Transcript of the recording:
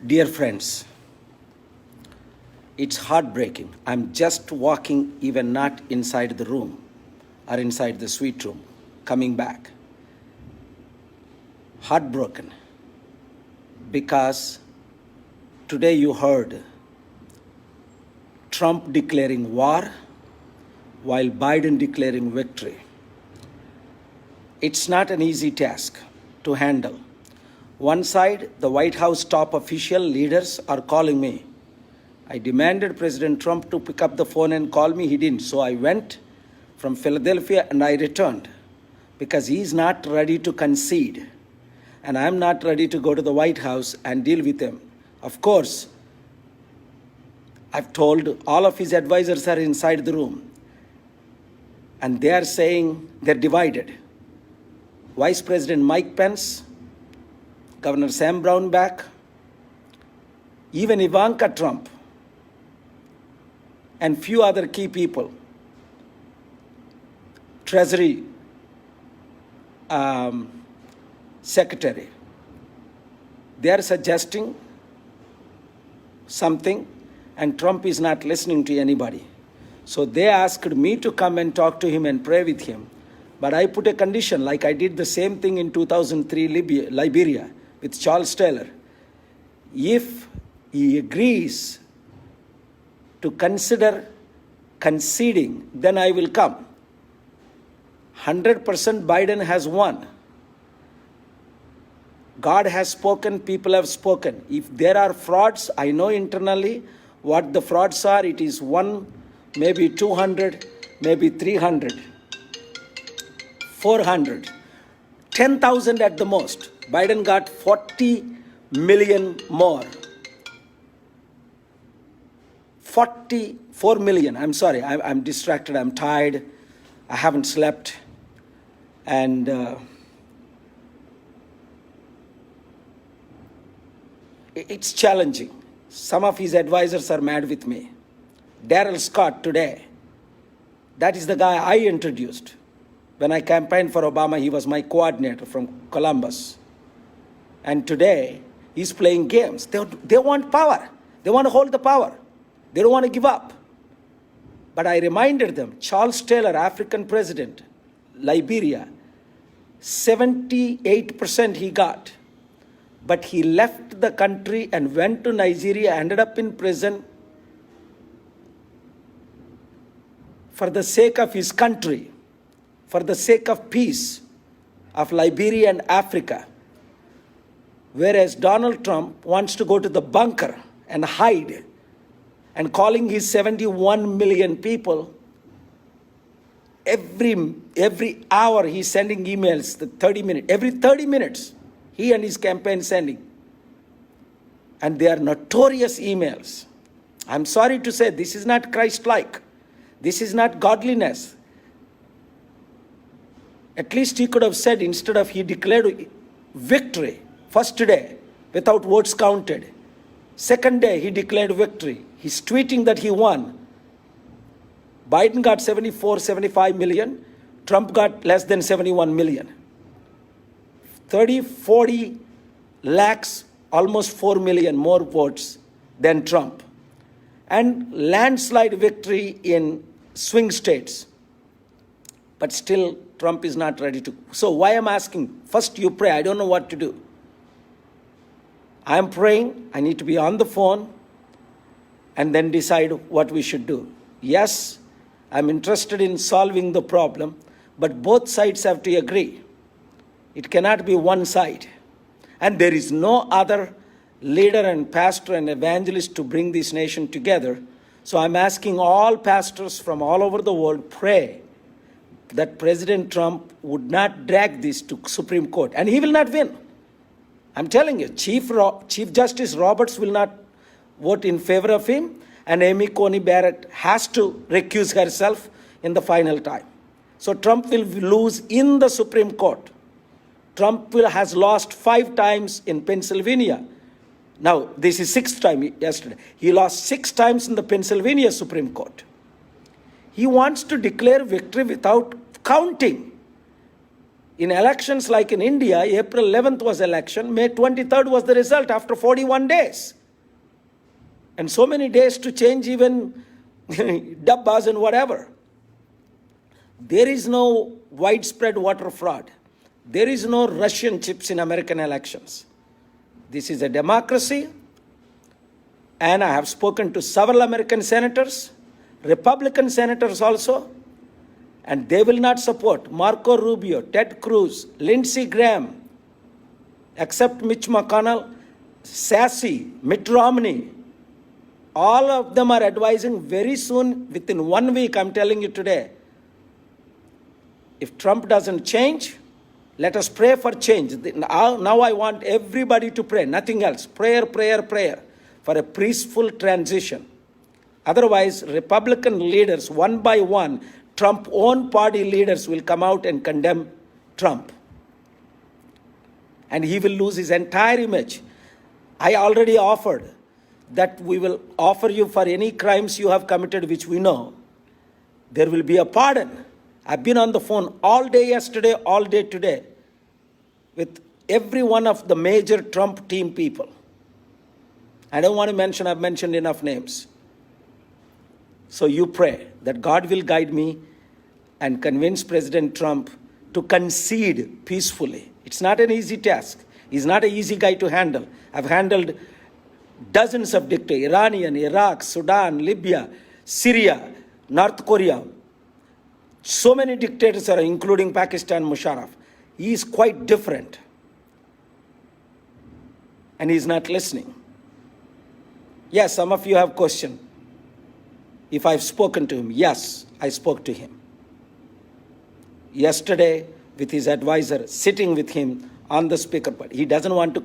Dear friends, it's heartbreaking. I'm just walking, even not inside the room or inside the suite room, coming back. Heartbroken because today you heard Trump declaring war while Biden declaring victory. It's not an easy task to handle. One side, the White House top official leaders are calling me. I demanded President Trump to pick up the phone and call me. He didn't. So I went from Philadelphia and I returned because he's not ready to concede. And I'm not ready to go to the White House and deal with him. Of course, I've told all of his advisors are inside the room. And they are saying they're divided. Vice President Mike Pence, Governor Sam Brownback, even Ivanka Trump, and few other key people, Treasury Secretary, they are suggesting something and Trump is not listening to anybody. So they asked me to come and talk to him and pray with him. But I put a condition, like I did the same thing in 2003 Liberia with Charles Taylor. If he agrees to consider conceding, then I will come. 100% Biden has won. God has spoken, people have spoken. If there are frauds, I know internally what the frauds are. It is 1, maybe 200, maybe 300, 400, 10,000 at the most. Biden got 40 million more. 44 million. I'm sorry, I'm distracted, I'm tired, I haven't slept. And it's challenging. Some of his advisors are mad with me. Daryl Scott today, that is the guy I introduced. When I campaigned for Obama, he was my coordinator from Columbus. And today, he's playing games. They want power. They want to hold the power. They don't want to give up. But I reminded them, Charles Taylor, African president, Liberia, 78% he got. But he left the country and went to Nigeria, ended up in prison for the sake of his country, for the sake of peace of Liberia and Africa. Whereas Donald Trump wants to go to the bunker and hide, and calling his 71 million people, every hour he's sending emails, every 30 minutes, he and his campaign sending. And they are notorious emails. I'm sorry to say, this is not Christ-like. This is not godliness. At least he could have said, instead of he declared victory, first day, without votes counted. Second day, he declared victory. He's tweeting that he won. Biden got 75 million. Trump got less than 71 million. 30, 40 lakhs, almost 4 million more votes than Trump. And landslide victory in swing states. But still, Trump is not ready to. So why I'm asking, first you pray. I don't know what to do. I'm praying. I need to be on the phone and then decide what we should do. Yes, I'm interested in solving the problem, but both sides have to agree. It cannot be one side. And there is no other leader and pastor and evangelist to bring this nation together. So I'm asking all pastors from all over the world, pray that President Trump would not drag this to Supreme Court. And he will not win. I'm telling you, Chief Justice Roberts will not vote in favor of him, and Amy Coney Barrett has to recuse herself in the final time. So Trump will lose in the Supreme Court. Trump has lost 5 times in Pennsylvania. Now, this is 6th time yesterday. He lost 6 times in the Pennsylvania Supreme Court. He wants to declare victory without counting. In elections like in India, April 11th was election, May 23rd was the result after 41 days. And so many days to change even dabbas and whatever. There is no widespread voter fraud. There is no Russian chips in American elections. This is a democracy, and I have spoken to several American senators, Republican senators also, and they will not support Marco Rubio, Ted Cruz, Lindsey Graham, except Mitch McConnell, Sassy, Mitt Romney. All of them are advising very soon, within 1 week, I'm telling you today, if Trump doesn't change, let us pray for change. Now I want everybody to pray, nothing else. Prayer, prayer, prayer for a peaceful transition. Otherwise, Republican leaders, one by one, Trump own party leaders will come out and condemn Trump. And he will lose his entire image. I already offered that we will offer you for any crimes you have committed, which we know. There will be a pardon. I've been on the phone all day yesterday, all day today, with every one of the major Trump team people. I don't want to mention, I've mentioned enough names. So you pray that God will guide me and convince President Trump to concede peacefully. It's not an easy task. He's not an easy guy to handle. I've handled dozens of dictators, Iranian, Iraq, Sudan, Libya, Syria, North Korea. So many dictators are, including Pakistan, Musharraf. He is quite different. And he's not listening. Yes, some of you have questioned if I've spoken to him. Yes, I spoke to him. Yesterday, with his advisor, sitting with him on the speaker, but he doesn't want to